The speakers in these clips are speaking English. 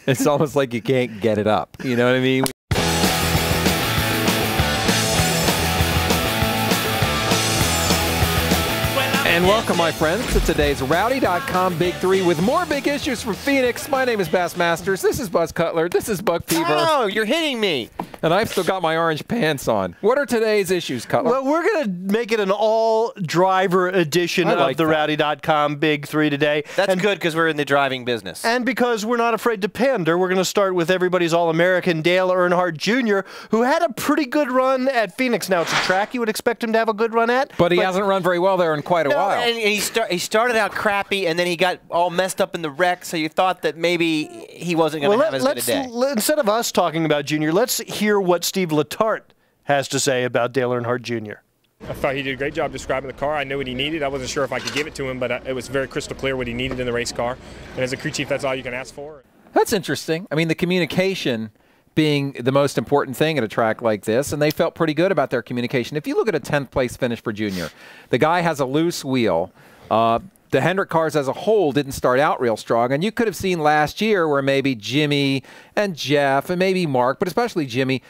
It's almost like you can't get it up. You know what I mean? And welcome, my friends, to today's Rowdy.com Big Three with more big issues from Phoenix. My name is Bass Masters. This is Buzz Cutler. This is Buck Peaver. Oh, you're hitting me. And I've still got my orange pants on. What are today's issues, Cutler? Well, we're going to make it an all-driver edition like of the Rowdy.com Big Three today. That's good because we're in the driving business. And because we're not afraid to pander, we're going to start with everybody's All-American, Dale Earnhardt Jr., who had a pretty good run at Phoenix. Now, it's a track you would expect him to have a good run at. But he hasn't run very well there in quite a while. And he started out crappy, and then he got all messed up in the wreck, so you thought that maybe he wasn't going to have as good a day. Instead of us talking about Jr., let's hear what Steve Letarte has to say about Dale Earnhardt Jr. I thought he did a great job describing the car. I knew what he needed. I wasn't sure if I could give it to him, but it was very crystal clear what he needed in the race car. And as a crew chief, that's all you can ask for. That's interesting. I mean, the communication being the most important thing at a track like this, and they felt pretty good about their communication. If you look at a 10th place finish for Junior, the guy has a loose wheel. The Hendrick cars as a whole didn't start out real strong, and you could have seen last year where maybe Jimmy and Jeff and maybe Mark, but especially Jimmy,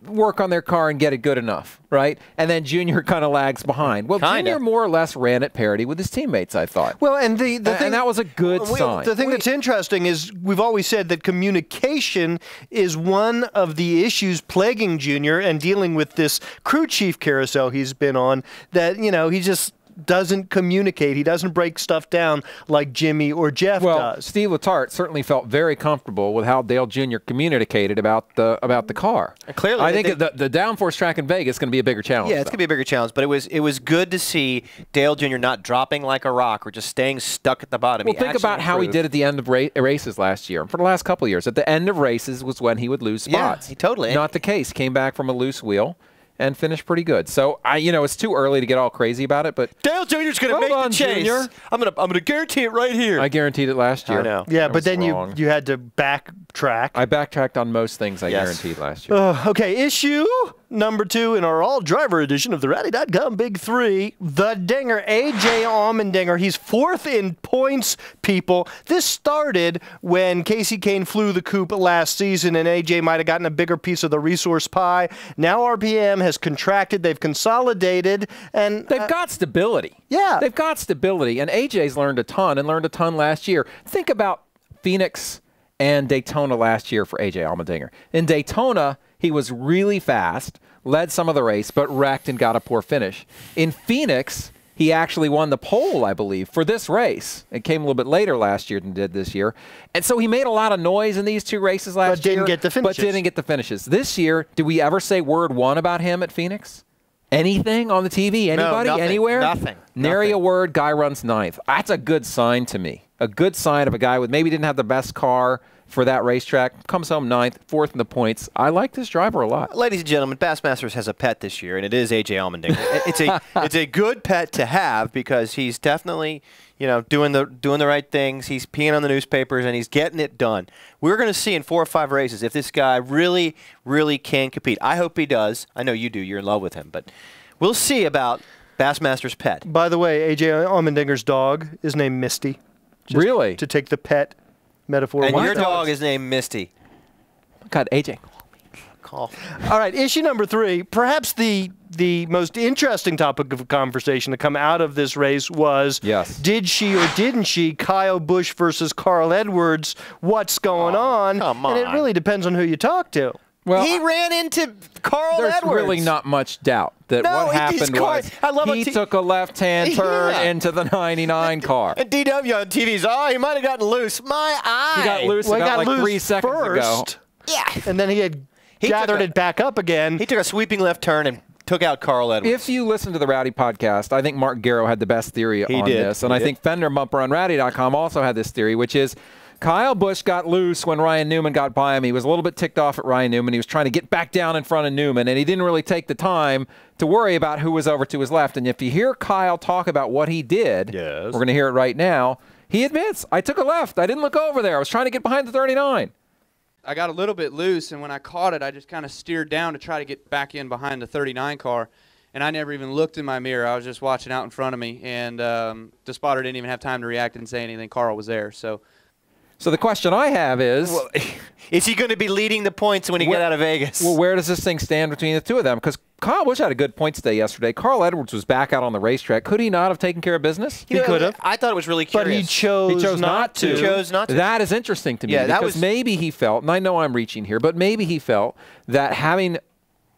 work on their car and get it good enough, right? And then Junior kind of lags behind. Well, Junior more or less ran at parity with his teammates, I thought. Well, and and that was a good sign. The thing that's interesting is we've always said that communication is one of the issues plaguing Junior and dealing with this crew chief carousel he's been on, that, you know, he just doesn't communicate. He doesn't break stuff down like Jimmy or Jeff does. Steve Letarte certainly felt very comfortable with how Dale Jr. communicated about the car. Clearly, I think the downforce track in Vegas is going to be a bigger challenge. Yeah, it's going to be a bigger challenge, but it was good to see Dale Jr. not dropping like a rock or just staying stuck at the bottom. Well, think about how he did at the end of races last year. For the last couple of years, at the end of races was when he would lose spots. Yeah, totally. Not the case. Came back from a loose wheel and finished pretty good. So it's too early to get all crazy about it, but Dale Jr.'s going to make the chase. Junior. I'm gonna guarantee it right here. I guaranteed it last year. I know. Yeah, but then you had to backtrack. I backtracked on most things I guaranteed last year. Okay, issue number 2 in our all-driver edition of the Rowdy.com Big Three, the Dinger, A.J. Allmendinger. He's 4th in points, people. This started when Casey Kane flew the coupe last season, and A.J. might have gotten a bigger piece of the resource pie. Now RPM has contracted. They've consolidated, and they've got stability. Yeah. They've got stability, and A.J.'s learned a ton and learned a ton last year. Think about Phoenix and Daytona last year for A.J. Allmendinger. In Daytona, he was really fast, led some of the race, but wrecked and got a poor finish. In Phoenix, he actually won the pole, I believe, for this race. It came a little bit later last year than it did this year. And so he made a lot of noise in these 2 races last year. But didn't get the finishes. But didn't get the finishes. This year, do we ever say word one about him at Phoenix? Anything on the TV? Anybody? No, nothing, anywhere? Nothing. Nary a word, guy runs 9th. That's a good sign to me. A good sign of a guy with maybe didn't have the best car for that racetrack, comes home 9th, 4th in the points. I like this driver a lot. Ladies and gentlemen, Bassmasters has a pet this year, and it is A.J. Allmendinger. it's a good pet to have because he's definitely, doing the right things. He's peeing on the newspapers, and he's getting it done. We're going to see in 4 or 5 races if this guy really, really can compete. I hope he does. I know you do. You're in love with him, but we'll see about Bassmaster's pet. By the way, A.J. Allmendinger's dog is named Misty. Really? To take the pet metaphor. And your dog is named Misty. God, AJ. Call. All right, issue number 3. Perhaps the most interesting topic of conversation to come out of this race was, did she or didn't she Kyle Busch versus Carl Edwards? What's going on? Come on. And it really depends on who you talk to. Well, he ran into Carl Edwards. There's really not much doubt that what happened was he took a left-hand turn into the 99 car. And DW on TV's, he might have gotten loose. My eye. He got loose about like 3 seconds ago. Yeah. And then he had gathered it back up again. He took a sweeping left turn and took out Carl Edwards. If you listen to the Rowdy podcast, I think Mark Garrow had the best theory on this. And I think Fender Bumper on Rowdy.com also had this theory, which is Kyle Busch got loose when Ryan Newman got by him. He was a little bit ticked off at Ryan Newman. He was trying to get back down in front of Newman, and he didn't really take the time to worry about who was over to his left. And if you hear Kyle talk about what he did, we're going to hear it right now, he admits, I took a left. I didn't look over there. I was trying to get behind the 39. I got a little bit loose, and when I caught it, I just kind of steered down to try to get back in behind the 39 car. And I never even looked in my mirror. I was just watching out in front of me, and the spotter didn't even have time to react and say anything. Carl was there, so So the question I have is, Is he going to be leading the points when he get out of Vegas? well, where does this thing stand between the two of them? Because Kyle Busch had a good points day yesterday. Carl Edwards was back out on the racetrack. Could he not have taken care of business? He could have. I thought it was really But curious. he chose not to. He chose not to. That is interesting to me Yeah, that because was- maybe he felt, and I know I'm reaching here, but maybe he felt that having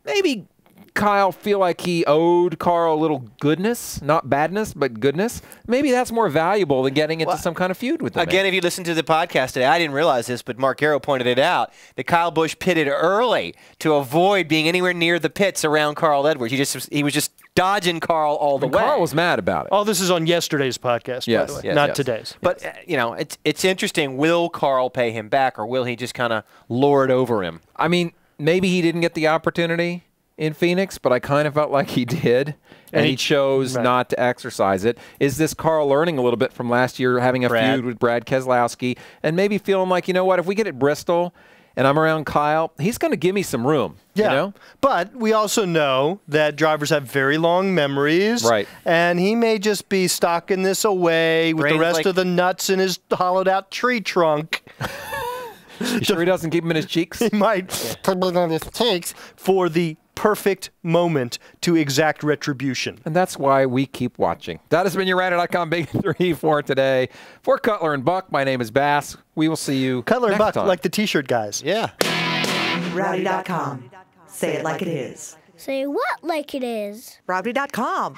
maybe Kyle feel like he owed Carl a little goodness, not badness, but goodness. Maybe that's more valuable than getting into some kind of feud with him. Again, if you listen to the podcast today, I didn't realize this, but Mark Garrow pointed it out, that Kyle Busch pitted early to avoid being anywhere near the pits around Carl Edwards. He was just dodging Carl all the way. Carl was mad about it. All this is on yesterday's podcast, Yes, by the way, yes, not yes. today's. But, it's interesting. Will Carl pay him back, or will he just kind of lord over him? I mean, maybe he didn't get the opportunity in Phoenix, but I kind of felt like he did, and he chose not to exercise it. Is this Carl learning a little bit from last year, having a feud with Brad Keselowski, and maybe feeling like, you know what, if we get at Bristol and I'm around Kyle, he's going to give me some room. Yeah, You know? but we also know that drivers have very long memories. Right. And he may just be stocking this away with the Brain's rest like- of the nuts in his hollowed-out tree trunk. You sure he doesn't keep him in his cheeks? He might put it on his cheeks for the perfect moment to exact retribution. And that's why we keep watching. That has been your Radar.com Big 3 for today. For Cutler and Buck, my name is Bass. We will see you Cutler and next Buck, time. like the T-shirt guys. Yeah. Rowdy.com. Say it like it is. Say what like it is? Rowdy.com.